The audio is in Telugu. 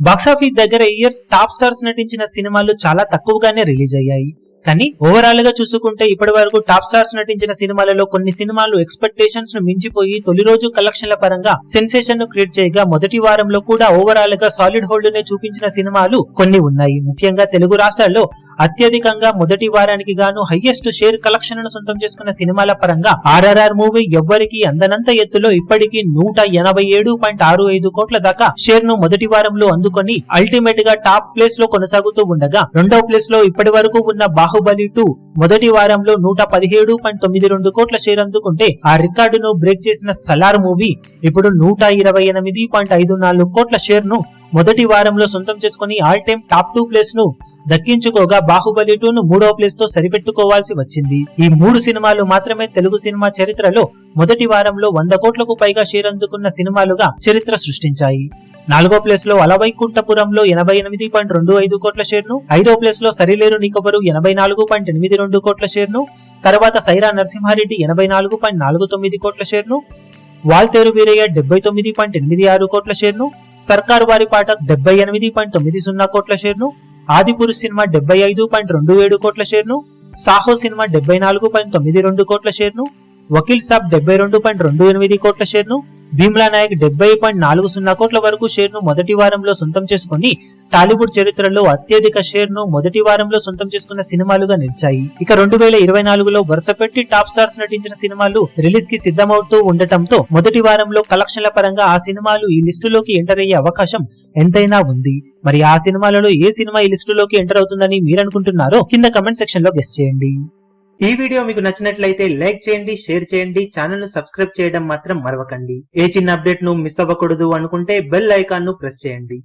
బాక్సాఫీస్ దగ్గర ఇయర్ టాప్ స్టార్స్ నటించిన సినిమాలు చాలా తక్కువగానే రిలీజ్ అయ్యాయి. కానీ ఓవరాల్ గా చూసుకుంటే ఇప్పటి వరకు టాప్ స్టార్స్ నటించిన సినిమాలలో కొన్ని సినిమాలు ఎక్స్పెక్టేషన్స్ ను మించిపోయి తొలి రోజు కలెక్షన్ల పరంగా సెన్సేషన్ ను క్రియేట్ చేయగా మొదటి వారంలో కూడా ఓవరాల్ గా సాలిడ్ హోల్డ్ నే చూపించిన సినిమాలు కొన్ని ఉన్నాయి. ముఖ్యంగా తెలుగు రాష్ట్రాల్లో అత్యధికంగా మొదటి వారానికి గాను హైయెస్ట్ షేర్ కలెక్షన్ ను సొంతం చేసుకున్న సినిమాల పరంగా ఆర్ఆర్ఆర్ మూవీ ఎవ్వరికి అందనంత ఎత్తులో ఇప్పటికీ 187.65 కోట్ల దాకా షేర్ ను మొదటి వారంలో అందుకొని అల్టిమేట్ గా టాప్ ప్లేస్ లో కొనసాగుతూ ఉండగా, రెండో ప్లేస్ లో ఇప్పటి వరకు ఉన్న బాహుబలి 2 మొదటి వారంలో 117.92 కోట్ల షేర్ అందుకుంటే ఆ రికార్డును బ్రేక్ చేసిన సలార్ మూవీ ఇప్పుడు 128.54 కోట్ల షేర్ ను మొదటి వారంలో సొంతం చేసుకుని ఆల్ టైమ్ టాప్ 2 ప్లేస్ ను దక్కించుకోగా బాహుబలి 2 ను మూడో ప్లేస్ తో సరిపెట్టుకోవాల్సి వచ్చింది. ఈ 3 సినిమాలు మాత్రమే తెలుగు సినిమా చరిత్రలో మొదటి వారంలో 100 కోట్లకు పైగా షేర్ అందుకున్న సినిమాలుగా చరిత్ర సృష్టించాయి. నాలుగో ప్లేస్ లో అలవైకుంఠపురంలో 88.25 కోట్ల షేర్ ను, ఐదో ప్లేస్ లో సరిలేరు నీకెవరు 84.82 కోట్ల షేర్ ను, తర్వాత సైరా నరసింహారెడ్డి 84.49 కోట్ల షేర్ ను, వాల్తేరు వీరయ్య 79.86 కోట్ల షేర్ ను, సర్కారు వారి పాట 78.90 కోట్ల షేర్ ను, ఆదిపురుష్ సినిమా 75.27 కోట్ల షేర్ ను, సాహో సినిమా 74.92 కోట్ల షేర్ ను, వకీల్ సాబ్ 72.28 కోట్ల షేర్ ను, భీమ్లా నాయక్ 70.40 కోట్ల వరకు షేర్ ను మొదటి వారంలో సొంతం చేసుకుని టాలీవుడ్ చరిత్రలో అత్యధిక షేర్ ను మొదటి వారంలో సొంతం చేసుకున్న సినిమాలుగా నిలిచాయి. ఇక 2024లో వరుసపెట్టి టాప్ స్టార్స్ నటించిన సినిమాలు రిలీజ్ కి సిద్ధమవుతూ ఉండటంతో మొదటి వారంలో కలెక్షన్ల పరంగా ఆ సినిమాలు ఈ లిస్టులోకి ఎంటర్ అయ్యే అవకాశం ఎంతైనా ఉంది. మరి ఆ సినిమాలలో ఏ సినిమా ఈ లిస్టులోకి ఎంటర్ అవుతుందని మీరు అనుకుంటున్నారో కింద కమెంట్ సెక్షన్ లో గెస్ చేయండి. ఈ వీడియో మీకు నచ్చినట్లయితే లైక్ చేయండి, షేర్ చేయండి, ఛానల్ ను సబ్స్క్రైబ్ చేయడం మాత్రం మరవకండి. ఏ చిన్న అప్డేట్ ను మిస్ అవ్వకూడదు అనుకుంటే బెల్ ఐకాన్ ను ప్రెస్ చేయండి.